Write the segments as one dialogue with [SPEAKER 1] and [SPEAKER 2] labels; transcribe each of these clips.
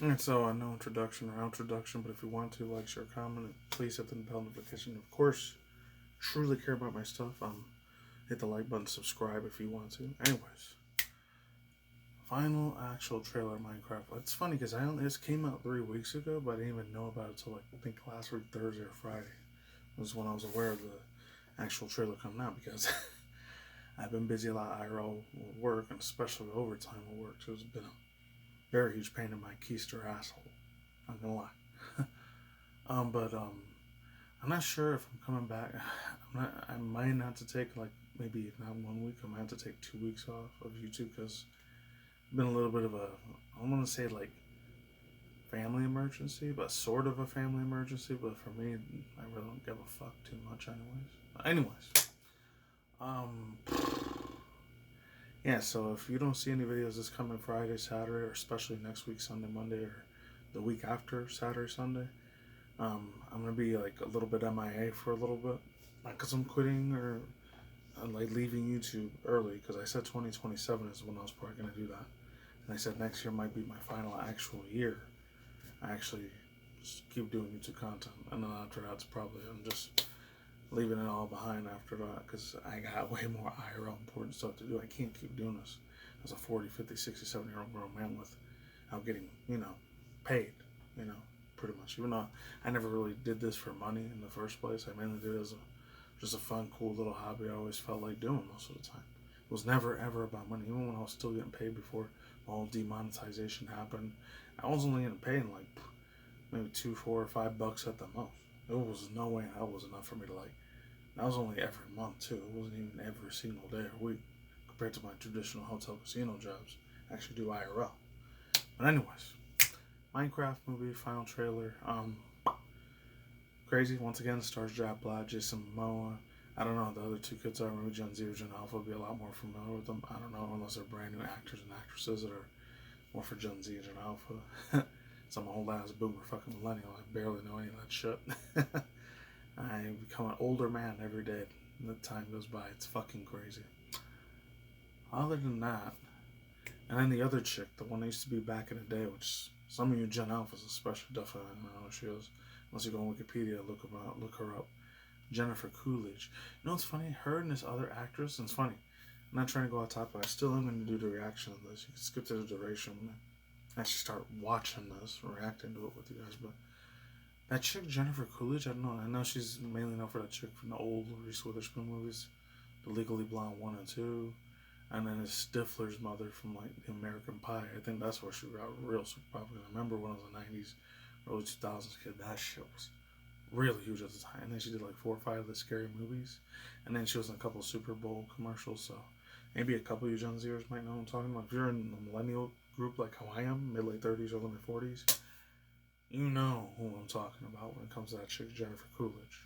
[SPEAKER 1] And so, no introduction or introduction, but if you want to, like, share, comment, please hit the bell notification. Of course, truly care about my stuff. Hit the like button, subscribe if you want to. Anyways, final actual trailer of Minecraft. It's funny because this came out 3 weeks ago, but I didn't even know about it until like I think last week Thursday or Friday was when I was aware of the actual trailer coming out because I've been busy a lot of IRL work and especially overtime at work. So it's been a very huge pain in my keister asshole. Not gonna lie. But I'm not sure if I'm coming back. I might have to take like maybe if not 1 week. I might have to take 2 weeks off of YouTube because it's been a little bit of a I don't want to say like family emergency, but sort of a family emergency. But for me, I really don't give a fuck too much, anyways. Um, yeah. So if you don't see any videos this coming Friday, Saturday, or especially next week, Sunday, Monday, or the week after Saturday, Sunday, I'm gonna be like a little bit MIA for a little bit, not because I'm quitting or like leaving YouTube early. Because I said 2027 is when I was probably gonna do that, and I said next year might be my final actual year. I actually just keep doing YouTube content, and then after that's probably I'm just leaving it all behind after that because I got way more IRL important stuff to do. I can't keep doing this as a 40, 50, 60, 70-year-old grown man without getting, paid, pretty much. Even though I never really did this for money in the first place, I mainly did it as just a fun, cool little hobby I always felt like doing most of the time. It was never, ever about money. Even when I was still getting paid before all demonetization happened, I was only getting paid like maybe $2, $4, or $5 at the most. There was no way that was enough for me to like. That was only every month too. It wasn't even every single day or week compared to my traditional hotel casino jobs. I actually do IRL. But anyways, Minecraft movie final trailer. Crazy once again. Stars Jack Black, Jason Momoa. I don't know who the other two kids are. Maybe Gen Z or Gen Alpha will be a lot more familiar with them. I don't know unless they're brand new actors and actresses that are more for Gen Z or Gen Alpha. So I'm a whole ass boomer fucking millennial. I barely know any of that shit. I become an older man every day. The time goes by. It's fucking crazy. Other than that, and then the other chick, the one that used to be back in the day, which some of you Gen Alphas especially definitely don't know who she is. Unless you go on Wikipedia, look her up. Jennifer Coolidge. You know what's funny? Her and this other actress, and it's funny. I'm not trying to go off topic, but I still am going to do the reaction of this. You can skip to the duration when I actually start watching this, reacting to it with you guys. But that chick, Jennifer Coolidge, I don't know. I know she's mainly known for that chick from the old Reese Witherspoon movies, The Legally Blonde 1 and 2. And then his Stifler's mother from like the American Pie. I think that's where she got real super popular. I remember when I was in the 90s, early 2000s kid, that shit was really huge at the time. And then she did like 4 or 5 of the scary movies. And then she was in a couple of Super Bowl commercials. So maybe a couple of you Gen Zers might know what I'm talking about. If you're in the millennial group like how I am, mid late 30s, early mid 40s, you know who I'm talking about when it comes to that chick, Jennifer Coolidge.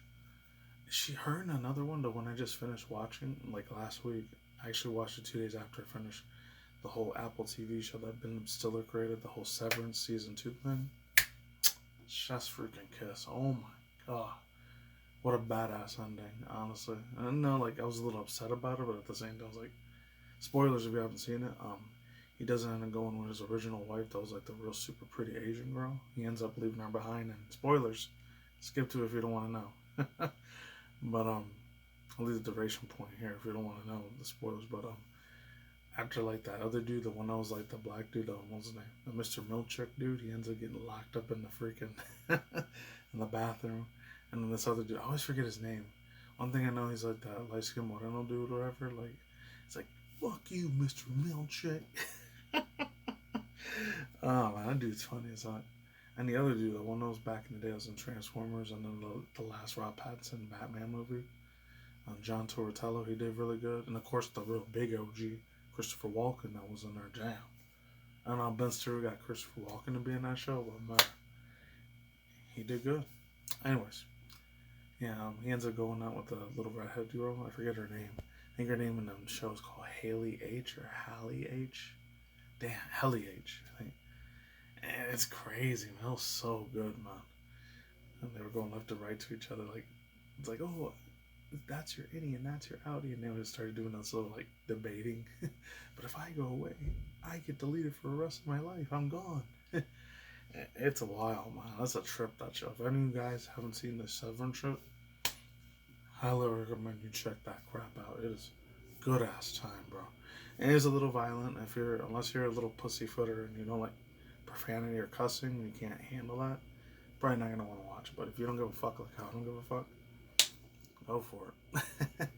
[SPEAKER 1] Is she her in another one? The one I just finished watching like last week. I actually watched it 2 days after I finished the whole Apple TV show that Ben Stiller created, the whole Severance season 2 thing. Chef's freaking kiss. Oh my god. What a badass ending, honestly. I know, like, I was a little upset about it, but at the same time, I was like, spoilers if you haven't seen it. He doesn't end up going with his original wife that was like the real super pretty Asian girl. He ends up leaving her behind, and spoilers, skip to it if you don't want to know. But I'll leave the duration point here if you don't want to know the spoilers. But after like that other dude, the one that was like the black dude, what's his name? The Mr. Milchick dude, he ends up getting locked up in the freaking in the bathroom. And then this other dude, I always forget his name. One thing I know, he's like that light skinned Moreno dude or whatever. Like, it's like, fuck you, Mr. Milchick. Oh man, that dude's funny as hell. And the other dude, the one that was back in the day, was in Transformers, and then the last Rob Pattinson Batman movie. John Tortello, he did really good. And of course, the real big OG, Christopher Walken, that was in their jam. I don't know, Ben Stiller got Christopher Walken to be in that show, but man, he did good. Anyways, yeah, he ends up going out with a little redhead girl. I forget her name. I think her name in the show is called Haley H or Hallie H. Damn, Helly H, I think. And it's crazy, man. It was so good, man. And they were going left and right to each other. Like, it's like, oh, that's your innie and that's your outie. And they would start doing this little, like, debating. But if I go away, I get deleted for the rest of my life. I'm gone. It's a while, man. That's a trip, that show. If any of you guys haven't seen the Severn trip, highly recommend you check that crap out. It is good ass time, bro. It is a little violent unless you're a little pussyfooter and you don't like profanity or cussing and you can't handle that. Probably not gonna want to watch. But if you don't give a fuck like I don't give a fuck, go for it.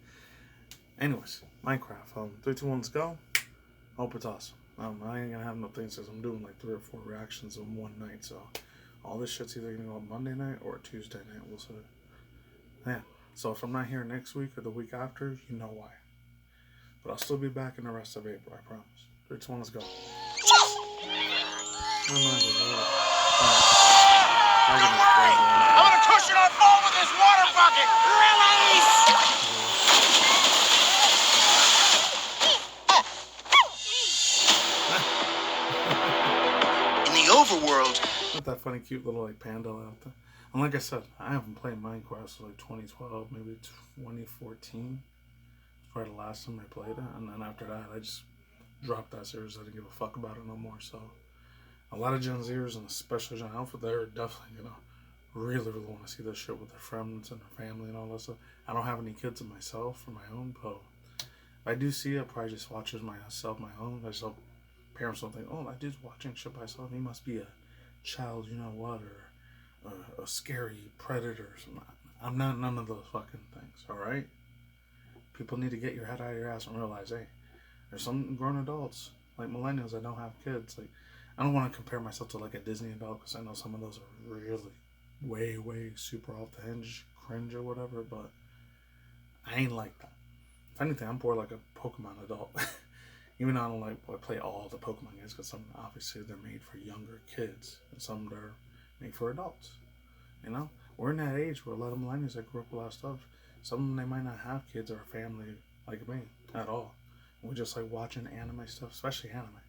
[SPEAKER 1] Anyways, Minecraft. 3, 2, 1, let's go. Hope it's awesome. I ain't gonna have no things because I'm doing like 3 or 4 reactions in one night. So all this shit's either gonna go on Monday night or Tuesday night. We'll see. Yeah. So if I'm not here next week or the week after, you know why. But I'll still be back in the rest of April, I promise. 3, 2, 1, let's go.
[SPEAKER 2] I'm gonna cushion our fall with this water bucket! Release! In the overworld.
[SPEAKER 1] Not that funny, cute little like panda out there. And like I said, I haven't played Minecraft since like 2012, maybe 2014. That's probably the last time I played it. And then after that, I just dropped that series. I didn't give a fuck about it no more. So a lot of Gen Zers and especially Gen Alpha, they're definitely gonna really want to see this shit with their friends and their family and all that stuff. I don't have any kids of myself or my own, but if I do see it, I probably just watch it myself, my own. I just hope parents don't think, oh, that dude's watching shit by himself. He must be a child, you know what, or a scary predator or something. I'm not none of those fucking things, alright? People need to get your head out of your ass and realize, hey, there's some grown adults, like millennials that don't have kids. Like, I don't want to compare myself to like a Disney adult because I know some of those are really way super off the hinge, cringe or whatever, but I ain't like that. If anything, I'm more like a Pokemon adult. Even though I don't like play all the Pokemon games because some obviously they're made for younger kids and some they're made for adults. You know, we're in that age where a lot of millennials that grew up with a lot of stuff. Some of them they might not have kids or a family like me at all. And we just like watching anime stuff, especially anime.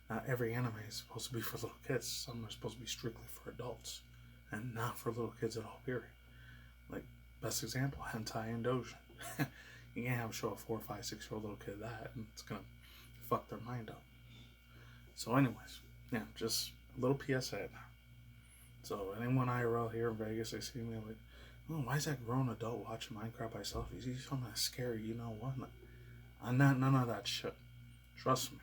[SPEAKER 1] Not every anime is supposed to be for little kids. Some are supposed to be strictly for adults and not for little kids at all. Period. Like best example, hentai and doujin. You can't have a show a 4, 5, 6-year-old little kid that, and it's gonna fuck their mind up. So anyways, yeah, just a little PSA now. So anyone IRL here in Vegas, they see me like, oh, why is that grown adult watching Minecraft by himself? He's something scary, you know what? I'm not none of that shit. Trust me.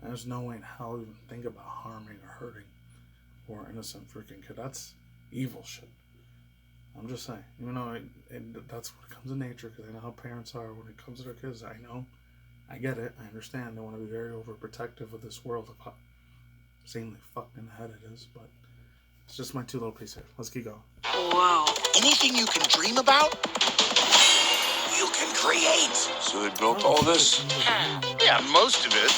[SPEAKER 1] There's no way in hell even think about harming or hurting poor innocent freaking kid. That's evil shit. I'm just saying, you know, that's what comes in nature because I know how parents are when it comes to their kids. I know. I get it. I understand. They want to be very overprotective of this world of how insanely fucked in the head it is, but it's just my 2 little pieces here. Let's keep going.
[SPEAKER 2] Wow. Anything you can dream about, you can create.
[SPEAKER 3] So they built all this?
[SPEAKER 2] Yeah, most of it.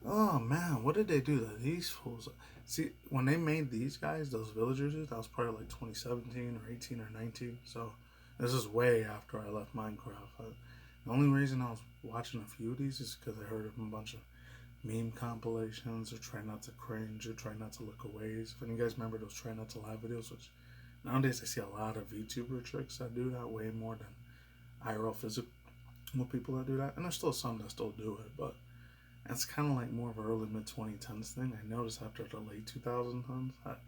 [SPEAKER 1] Oh man, what did they do to these fools? See, when they made these guys, those villagers, that was probably like 2017 or 18 or 19. So this is way after I left Minecraft. The only reason I was watching a few of these is because I heard of a bunch of meme compilations or try not to cringe or try not to look away. If you guys remember those try not to laugh videos, which nowadays I see a lot of VTuber tricks that do that way more than IRL physical people that do that. And there's still some that still do it, but it's kind of like more of an early mid-2010s thing. I noticed after the late 2010s that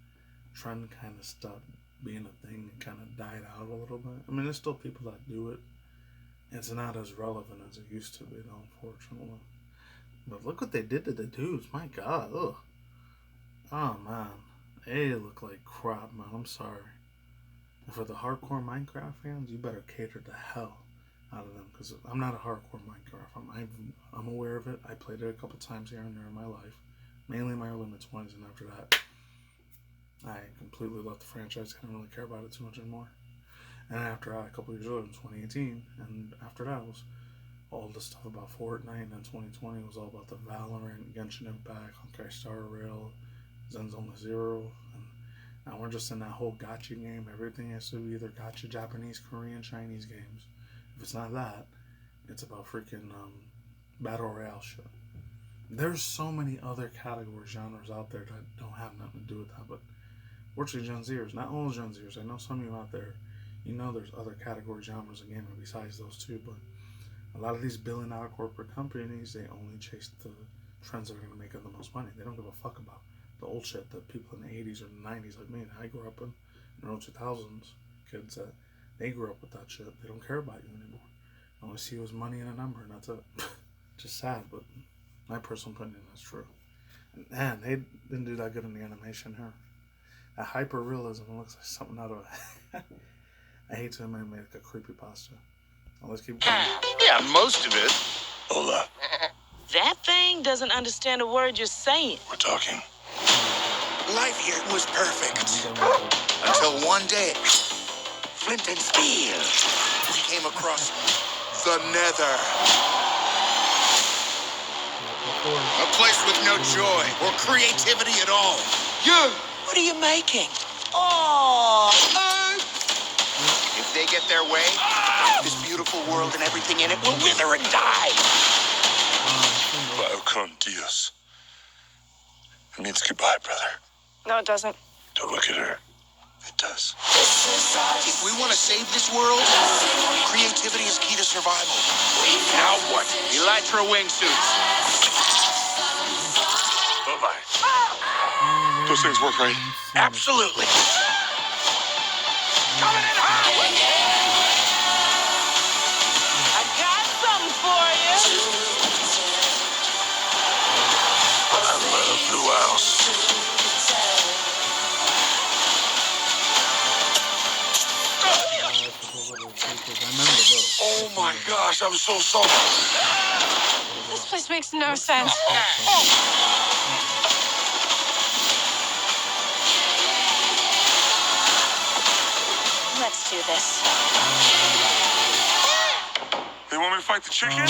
[SPEAKER 1] trend kind of stopped being a thing and kind of died out a little bit. I mean, there's still people that do it. It's not as relevant as it used to be, though, unfortunately. But look what they did to the dudes. My God. Ugh. Oh, man. They look like crap, man. I'm sorry. And for the hardcore Minecraft fans, you better cater the hell out of them. Because I'm not a hardcore Minecraft. I'm aware of it. I played it a couple times here and there in my life. Mainly in my early mid-20s. And after that, I completely left the franchise. I didn't really care about it too much anymore. And after that, a couple years later in 2018, and after that was all the stuff about Fortnite, and then 2020 was all about the Valorant, Genshin Impact, Honkai Star Rail, Zenzoma Zero, and now we're just in that whole gacha game. Everything has to be either gacha, Japanese, Korean, Chinese games. If it's not that, it's about freaking battle royale shit. There's so many other category genres out there that don't have nothing to do with that, but fortunately Gen Zers, not all Gen Zers, I know some of you out there, you know there's other category genres of gaming besides those two, but a lot of these billion-dollar corporate companies, they only chase the trends that are going to make them the most money. They don't give a fuck about the old shit that people in the 80s or the 90s like me and I grew up in the early 2000s, kids that they grew up with that shit. They don't care about you anymore. All they see was money and a number, and that's it. Just sad, but my personal opinion, that's true. And man, they didn't do that good in the animation here. That hyper realism looks like something out of a I hate to make a creepypasta. Well, let's keep going.
[SPEAKER 2] Yeah, most of it.
[SPEAKER 3] Hold up.
[SPEAKER 4] That thing doesn't understand a word you're saying.
[SPEAKER 3] We're talking.
[SPEAKER 2] Life here was perfect. Until one day, Flint and Steel, we came across the Nether. A place with no joy or creativity at all. You! What are you making? Oh! If they get their way, this beautiful world and everything in it will wither and die.
[SPEAKER 3] Vaya con Dios. It means goodbye, brother.
[SPEAKER 4] No, it doesn't.
[SPEAKER 3] Don't look at her. It does.
[SPEAKER 2] If we want to save this world, creativity is key to survival. Now what? Elytra wingsuits.
[SPEAKER 3] Bye-bye. Those things work, right?
[SPEAKER 2] Absolutely. Coming in hot.
[SPEAKER 4] I got something for you.
[SPEAKER 3] I love Blue House. Oh my gosh, I'm so sorry.
[SPEAKER 4] This place makes no sense. Let's do this.
[SPEAKER 3] They want me to fight the chicken?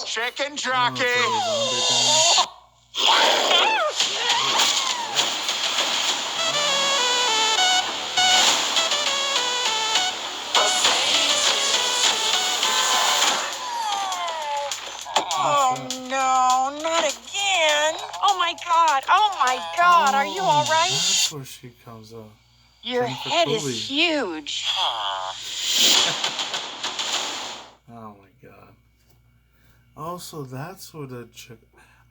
[SPEAKER 2] Chicken jockey.
[SPEAKER 4] Oh, no, not again. Oh, my God. Oh, my God. Are you all right?
[SPEAKER 1] That's where she comes up.
[SPEAKER 4] Your
[SPEAKER 1] Jennifer
[SPEAKER 4] head
[SPEAKER 1] Coolidge.
[SPEAKER 4] is huge.
[SPEAKER 1] Oh my god. Also, that's where the chick.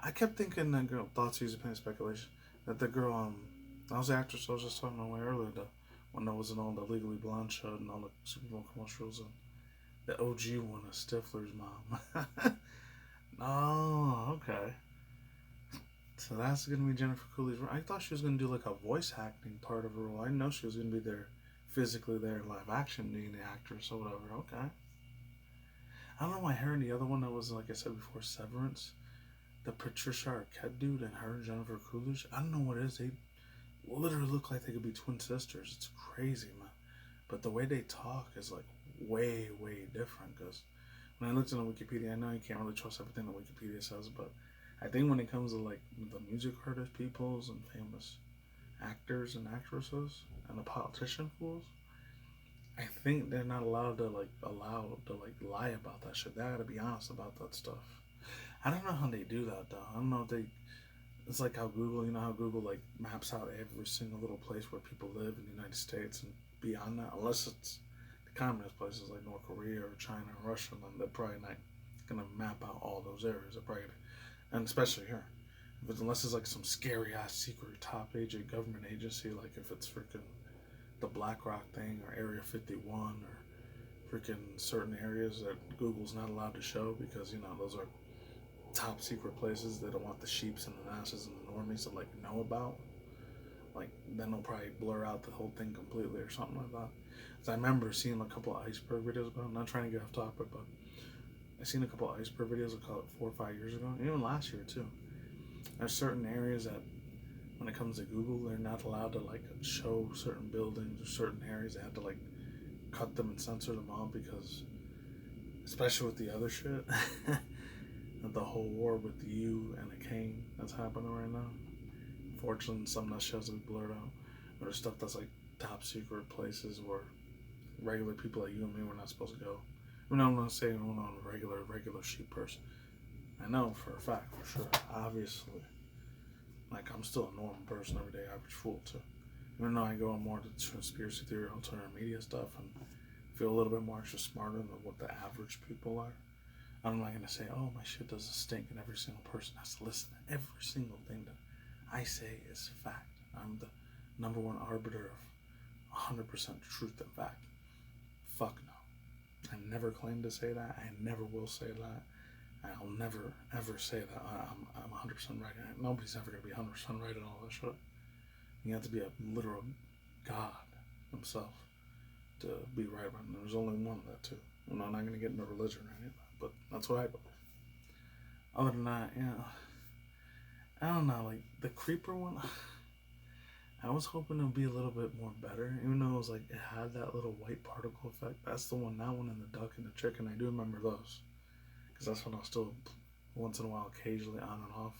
[SPEAKER 1] I kept thinking that girl. Thoughts using pain speculation. That the girl, that was the actress I was just talking about earlier. The one that was in all the Legally Blonde show and all the Super Bowl commercials. And the OG one is Stifler's mom. Oh, okay. So that's gonna be Jennifer Coolidge. I thought she was gonna do like a voice acting part of her role. I didn't know she was gonna be there, physically there, live action, being the actress or whatever. Okay. I don't know why her and the other one that was, like I said before, Severance, the Patricia Arquette dude, and her and Jennifer Coolidge. I don't know what it is. They literally look like they could be twin sisters. It's crazy, man. But the way they talk is like way, way different. Because when I looked on Wikipedia, I know you can't really trust everything that Wikipedia says, but I think when it comes to like the music artist peoples and famous actors and actresses and the politician fools, I think they're not allowed to lie about that shit. They gotta be honest about that stuff. I don't know how they do that though. I don't know if they. It's like how Google, you know how Google like maps out every single little place where people live in the United States and beyond that, unless it's the communist places like North Korea or China or Russia, then they're probably not gonna map out all those areas. They're probably, and especially here, but unless it's like some scary ass secret top agent government agency, like if it's freaking the BlackRock thing or Area 51 or freaking certain areas that Google's not allowed to show because, you know, those are top secret places they don't want the sheeps and the asses and the normies to like know about. Like then they'll probably blur out the whole thing completely or something like that. So I remember seeing a couple of iceberg videos about it. I'm not trying to get off topic, but I seen a couple of iceberg videos I call it 4 or 5 years ago, even last year too. There's certain areas that when it comes to Google, they're not allowed to like show certain buildings or certain areas. They have to like cut them and censor them all because, especially with the other shit, the whole war with the U and the king that's happening right now. Unfortunately, some of that shows will be blurred out. But there's stuff that's like top secret places where regular people like you and me were not supposed to go. I mean, I'm not saying I'm not a regular sheep person. I know for a fact, for sure, obviously. Like, I'm still a normal person, everyday average fool, too. Even though I go on more to conspiracy theory, alternative media stuff, and feel a little bit more extra smarter than what the average people are. I'm not going to say, oh, my shit doesn't stink, and every single person has to listen to every single thing that I say is fact. I'm the number one arbiter of 100% truth and fact. Fuck no. I never claim to say that. I never will say that. I'll never, ever say that I'm 100% right. Nobody's ever going to be 100% right in all this shit. You have to be a literal God himself to be right about it. There's only one of that, too. I'm not going to get into religion or anything, but that's what I believe. Other than that, I don't know, like, the creeper one, I was hoping it would be a little bit more better, even though it was like, it had that little white particle effect. That's the one, that one, and the duck and the chicken, I do remember those. Because that's when I was still, once in a while, occasionally on and off.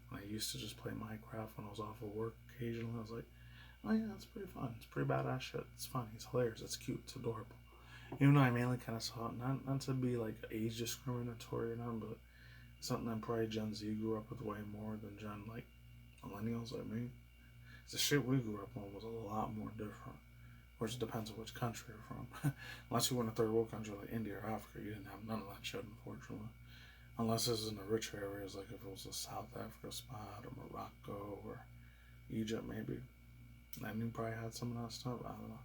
[SPEAKER 1] When I used to just play Minecraft when I was off of work occasionally, I was like, oh yeah, it's pretty fun. It's pretty badass shit. It's funny. It's hilarious. It's cute. It's adorable. Even though I mainly kind of saw it, not to be like age discriminatory or nothing, but something that probably Gen Z grew up with way more than Gen, like, millennials like me. The shit we grew up on was a lot more different. Which depends on which country you're from. Unless you were in a third world country like India or Africa, you didn't have none of that shit, unfortunately. Unless this is in the richer areas, like if it was a South Africa spot or Morocco or Egypt, maybe. And you probably had some of that stuff. I don't know.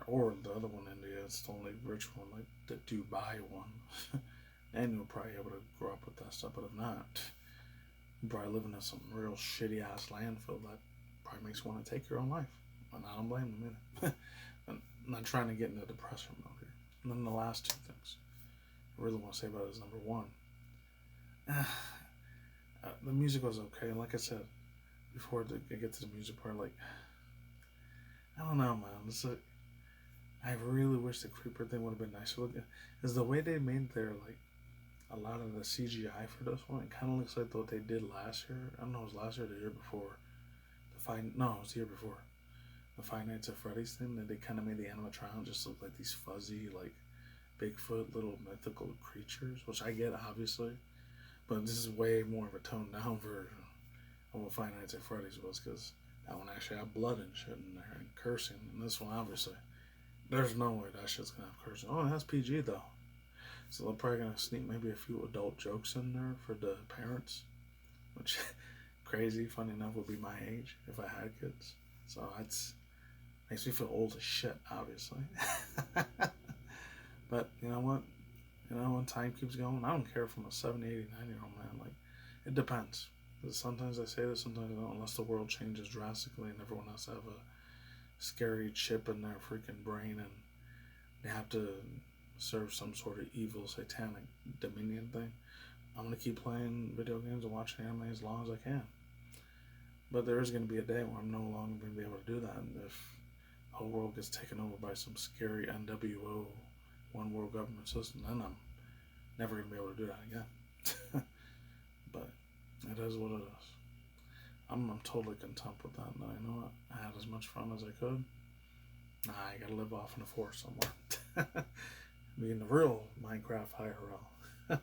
[SPEAKER 1] Or the other one, India, it's the only rich one, like the Dubai one. And you'll probably be able to grow up with that stuff. But if not, you probably living in some real shitty ass landfill that probably makes you want to take your own life. And I don't blame them either. I'm not trying to get into depression mode here. And then the last two things I really want to say about it is number one. The music was okay. Like I said before, I get to the music part, like, I don't know, man. I really wish the creeper thing would have been nicer looking. Is the way they made their, like, a lot of the CGI for this one, it kind of looks like what they did last year. I don't know, it was last year or the year before. It was the year before. The Five Nights at Freddy's thing, that they kind of made the animatronic just look like these fuzzy, like, Bigfoot little mythical creatures, which I get, obviously. But this is way more of a toned down version of what Five Nights at Freddy's was, because that one actually had blood and shit in there and cursing. And this one, obviously, there's no way that shit's gonna have cursing. Oh, it has PG though. So they're probably gonna sneak maybe a few adult jokes in there for the parents, which, crazy, funny enough, would be my age if I had kids. So it's makes me feel old as shit, obviously. But you know what? When time keeps going, I don't care if I'm a 70, 80, 90-year-old man. Like, it depends. Sometimes I say this, sometimes I don't, unless the world changes drastically and everyone has to have a scary chip in their freaking brain and they have to serve some sort of evil satanic dominion thing. I'm going to keep playing video games and watching anime as long as I can. But there is going to be a day where I'm no longer going to be able to do that. And if the whole world gets taken over by some scary NWO, one world government system, then I'm never going to be able to do that again. But it is what it is. I'm totally content with that. Now, you know what? I had as much fun as I could. Nah, I gotta live off in a forest somewhere. Being the real Minecraft IRL.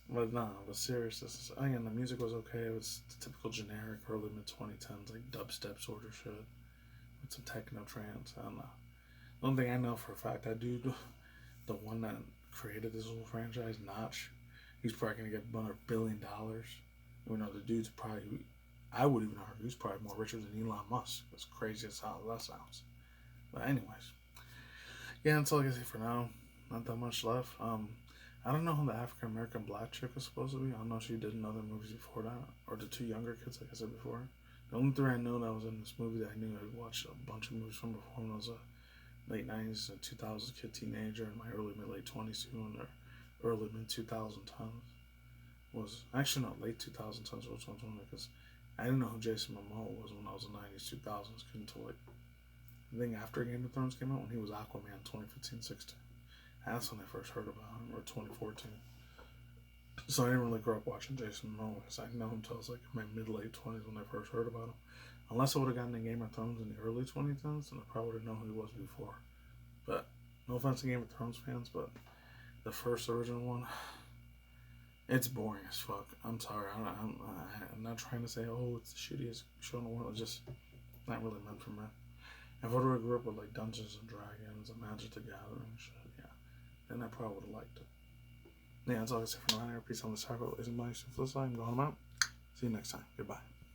[SPEAKER 1] But nah, but serious. Again, the music was okay. It was typical generic early mid-2010s, like dubstep sort of shit. With some techno trance. I don't know. The only thing I know for a fact, that dude, the one that created this whole franchise, Notch, he's probably gonna get $1 billion. You know, the dude's probably, I would even argue, he's probably more richer than Elon Musk. As crazy as how that sounds. But anyways, yeah, that's all I can say for now. Not that much left. I don't know who the African American black chick was supposed to be. I don't know if she did in other movies before that, or the two younger kids, like I said before. The only three I know that was in this movie that I knew I'd watched a bunch of movies from before when I was a late 90s and 2000s kid teenager, in my early mid-late 20s too, and early mid-2010s. Was actually not late 2010s, which one's one, because I didn't know who Jason Momoa was when I was in the 90s, 2000s, until like, I think after Game of Thrones came out, when he was Aquaman 2015-16. That's when I first heard about him, or 2014. So I didn't really grow up watching Jason Momoa, because I didn't know him until I was like in my mid-late 20s when I first heard about him. Unless I would have gotten in Game of Thrones in the early 2010s, then I probably would have known who he was before. But, no offense to Game of Thrones fans, but the first original one, it's boring as fuck. I'm sorry. I'm not trying to say, oh, it's the shittiest show in the world. It's just not really meant for me. If I would have grew up with like Dungeons and Dragons and Magic the Gathering shit, yeah, then I probably would have liked it. Yeah, that's all I can say for now. Peace on the circle. Isn't my I'm going out. See you next time. Goodbye.